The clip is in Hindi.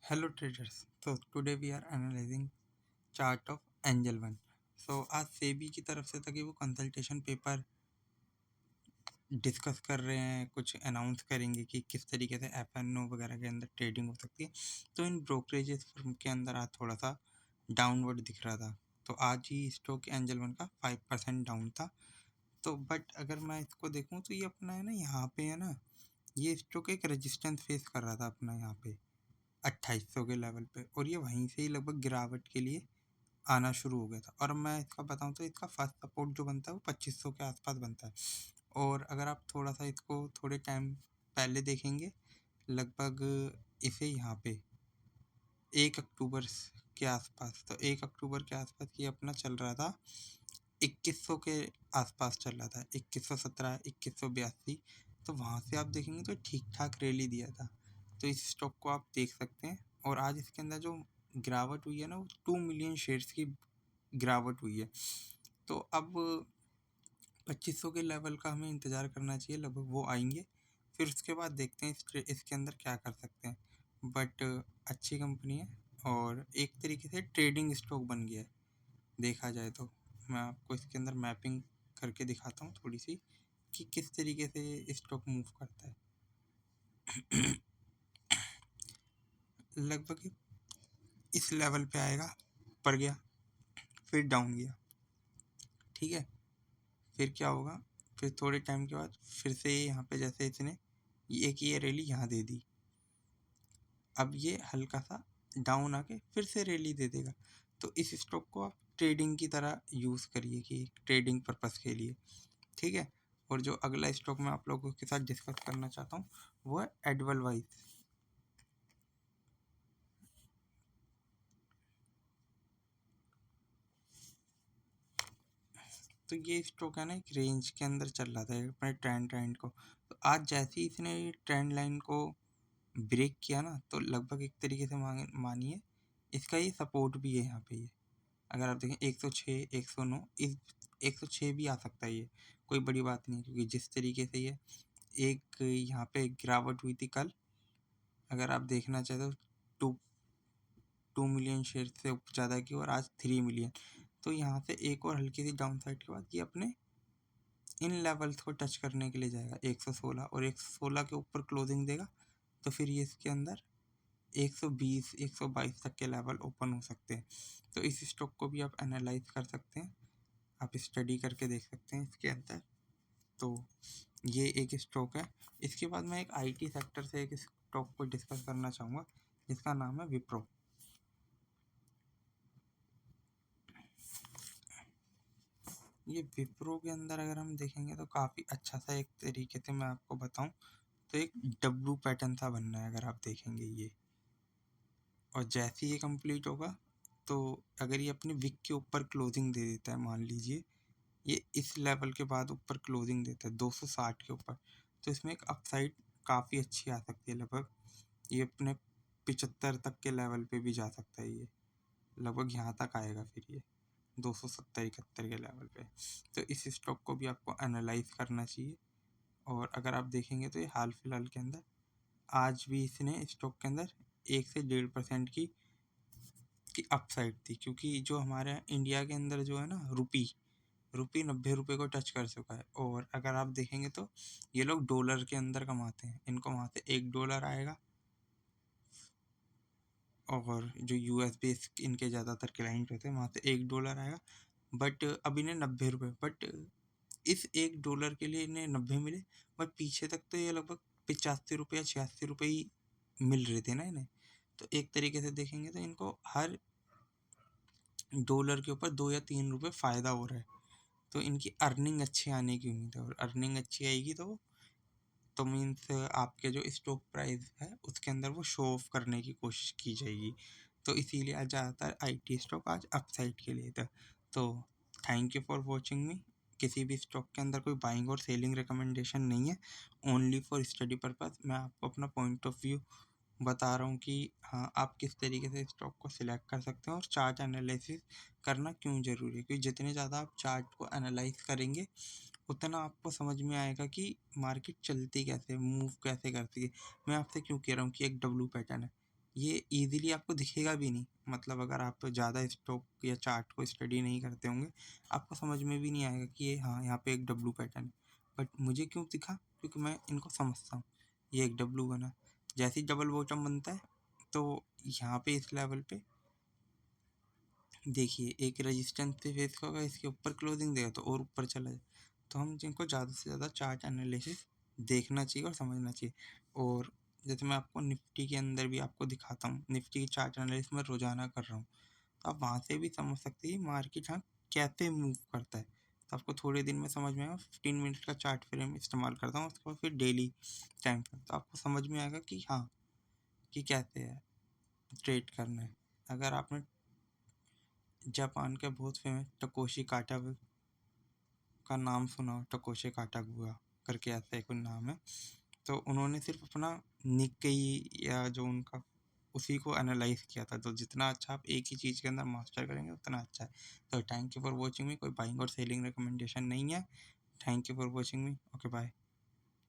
Hello traders. So today we are analyzing chart of Angel One. So आज सेबी की तरफ से था कि वो कंसल्टेशन पेपर डिस्कस कर रहे हैं, कुछ अनाउंस करेंगे कि किस तरीके से एफएनओ वगैरह के अंदर ट्रेडिंग हो सकती है। तो इन ब्रोकरेजेस फर्म के अंदर आज थोड़ा सा डाउनवर्ड दिख रहा था। तो आज ही स्टॉक एंजल वन का 5% डाउन था। तो बट अगर मैं इसको देखूं तो ये अपना है ना, यहाँ पे है ना, ये स्टॉक एक रेजिस्टेंस फेस कर रहा था अपना यहाँ पे 2800 के लेवल पे, और ये वहीं से ही लगभग गिरावट के लिए आना शुरू हो गया था। और मैं इसका बताऊं तो इसका फर्स्ट सपोर्ट जो बनता है वो 2500 के आसपास बनता है। और अगर आप थोड़ा सा इसको थोड़े टाइम पहले देखेंगे, लगभग इसे यहाँ पे 1 अक्टूबर के आसपास, तो 1 अक्टूबर के आसपास ये अपना चल रहा था 2100 के आसपास चल रहा था, 2117, 2182। तो वहाँ से आप देखेंगे तो ठीक ठाक रैली दिया था। तो इस स्टॉक को आप देख सकते हैं। और आज इसके अंदर जो गिरावट हुई है ना, वो 2 मिलियन शेयर्स की गिरावट हुई है। तो अब 2500 के लेवल का हमें इंतज़ार करना चाहिए, लगभग वो आएंगे। फिर उसके बाद देखते हैं इसके अंदर क्या कर सकते हैं। बट अच्छी कंपनी है और एक तरीके से ट्रेडिंग स्टॉक बन गया है देखा जाए तो। मैं आपको इसके अंदर मैपिंग करके दिखाता हूँ थोड़ी सी कि किस तरीके से स्टॉक मूव करता है। लगभग इस लेवल पे आएगा, ऊपर गया, फिर डाउन गया, ठीक है। फिर क्या होगा, फिर थोड़े टाइम के बाद फिर से यहाँ पे जैसे इसने ये रैली यहाँ दे दी, अब ये हल्का सा डाउन आके फिर से रैली दे देगा। तो इस स्टॉक को आप ट्रेडिंग की तरह यूज़ करिए कि ट्रेडिंग पर्पस के लिए, ठीक है। और जो अगला स्टॉक मैं आप लोगों के साथ डिस्कस करना चाहता हूँ वो है एडवलवाइज। तो ये स्टॉक है ना, एक रेंज के अंदर चल रहा था अपने ट्रेंड को। तो आज जैसे ही इसने ट्रेंड लाइन को ब्रेक किया ना, तो लगभग एक तरीके से मानिए इसका ये सपोर्ट भी है यहाँ पे। ये अगर आप देखें 106, 109, इस 106 भी आ सकता है, ये कोई बड़ी बात नहीं, क्योंकि जिस तरीके से ये एक यहाँ पे गिरावट हुई थी कल, अगर आप देखना चाहते तो टू 2 मिलियन शेयर से ज़्यादा की, और आज 3 मिलियन। तो यहाँ से एक और हल्की सी डाउन साइड के बाद ये अपने इन लेवल्स को टच करने के लिए जाएगा 116, और 116 के ऊपर क्लोजिंग देगा। तो फिर ये इसके अंदर 120, 122 तक के लेवल ओपन हो सकते हैं। तो इस स्टॉक को भी आप एनालाइज कर सकते हैं, आप स्टडी करके देख सकते हैं इसके अंदर। तो ये एक स्टॉक है। इसके बाद मैं एक आईटी सेक्टर से एक स्टॉक को डिस्कस करना चाहूँगा जिसका नाम है विप्रो। ये विप्रो के अंदर अगर हम देखेंगे तो काफ़ी अच्छा सा, एक तरीके से मैं आपको बताऊं तो एक डब्लू पैटर्न सा बनना है अगर आप देखेंगे ये। और जैसे ही ये कंप्लीट होगा, तो अगर ये अपने विक के ऊपर क्लोजिंग दे देता है, मान लीजिए ये इस लेवल के बाद ऊपर क्लोजिंग देता है 260 के ऊपर, तो इसमें एक अपसाइड काफ़ी अच्छी आ सकती है। लगभग ये अपने 75 तक के लेवल पे भी जा सकता है, ये लगभग यहाँ तक आएगा फिर ये 270-71 के लेवल पे। तो इस स्टॉक को भी आपको एनालाइज करना चाहिए। और अगर आप देखेंगे तो ये हाल फिलहाल के अंदर आज भी इसने स्टॉक के अंदर 1 से 1.5% की अपसाइड थी, क्योंकि जो हमारे इंडिया के अंदर जो है ना, रुपी 90 रुपये को टच कर चुका है। और अगर आप देखेंगे तो ये लोग डॉलर के अंदर कमाते हैं, इनको वहाँ से $1 आएगा, और जो यूएस बेस्ड इनके ज़्यादातर क्लाइंट होते हैं वहाँ से $1 आएगा। बट अब इन्हें 90 रुपये, बट इस $1 के लिए इन्हें 90 मिले, बट पीछे तक तो ये लगभग 85 रुपये या 86 रुपये ही मिल रहे थे ना इन्हें। तो एक तरीके से देखेंगे तो इनको हर डॉलर के ऊपर 2 या 3 रुपये फ़ायदा हो रहा है। तो इनकी अर्निंग अच्छी आने की उम्मीद है, और अर्निंग अच्छी आएगी तो मीन्स आपके जो स्टॉक प्राइस है उसके अंदर वो शो ऑफ करने की कोशिश की जाएगी। तो इसीलिए आज ज़्यादातर आईटी स्टॉक आज अपसाइड के लिए था। तो थैंक यू फॉर वॉचिंग मी। किसी भी स्टॉक के अंदर कोई बाइंग और सेलिंग रिकमेंडेशन नहीं है, ओनली फॉर स्टडी पर्पस। मैं आपको अपना पॉइंट ऑफ व्यू बता रहा हूँ कि हाँ, आप किस तरीके से स्टॉक को सिलेक्ट कर सकते हैं और चार्ट एनालिसिस करना क्यों ज़रूरी है। क्योंकि जितने ज़्यादा आप चार्ट को एनालाइज करेंगे, उतना आपको समझ में आएगा कि मार्केट चलती कैसे, मूव कैसे करती है। मैं आपसे क्यों कह रहा हूँ कि एक डब्लू पैटर्न है, ये ईज़िली आपको दिखेगा भी नहीं। मतलब अगर आप ज़्यादा स्टॉक या चार्ट को स्टडी नहीं करते होंगे, आपको समझ में भी नहीं आएगा कि ये हाँ, यहाँ पे एक डब्लू पैटर्न है। बट मुझे क्यों दिखा? क्योंकि मैं इनको समझता हूँ। ये एक डब्लू बना, जैसे ही डबल बॉटम बनता है, तो यहाँ पे इस लेवल पे देखिए एक रेजिस्टेंस पे फेस होगा, इसके ऊपर क्लोजिंग देगा तो और ऊपर चला जाए। तो हम जिनको ज़्यादा से ज़्यादा चार्ट एनालिसिस देखना चाहिए और समझना चाहिए। और जैसे मैं आपको निफ्टी के अंदर भी आपको दिखाता हूँ, निफ्टी की चार्ट एनालिसिस मैं रोज़ाना कर रहा हूँ, तो आप वहाँ से भी समझ सकते हैं मार्केट हाँ कैसे मूव करता है। तो आपको थोड़े दिन में समझ में आएगा। 15 मिनट का चार्ट फ्रेम इस्तेमाल करता हूँ, उसके बाद फिर डेली टाइम फ्रेम, तो आपको समझ में आएगा कि हाँ, कि कैसे है ट्रेड करना है। अगर आपने जापान के बहुत फेमस टकोशी काटा का नाम सुना हो, टकोशी काटागुआ करके ऐसा एक नाम है, तो उन्होंने सिर्फ अपना निक्केई या जो उनका उसी को एनालाइज किया था। तो जितना अच्छा आप एक ही चीज़ के अंदर मास्टर करेंगे उतना अच्छा है। तो thank you for watching me. कोई बाइंग और सेलिंग रिकमेंडेशन नहीं है। Thank you for watching me. Okay bye.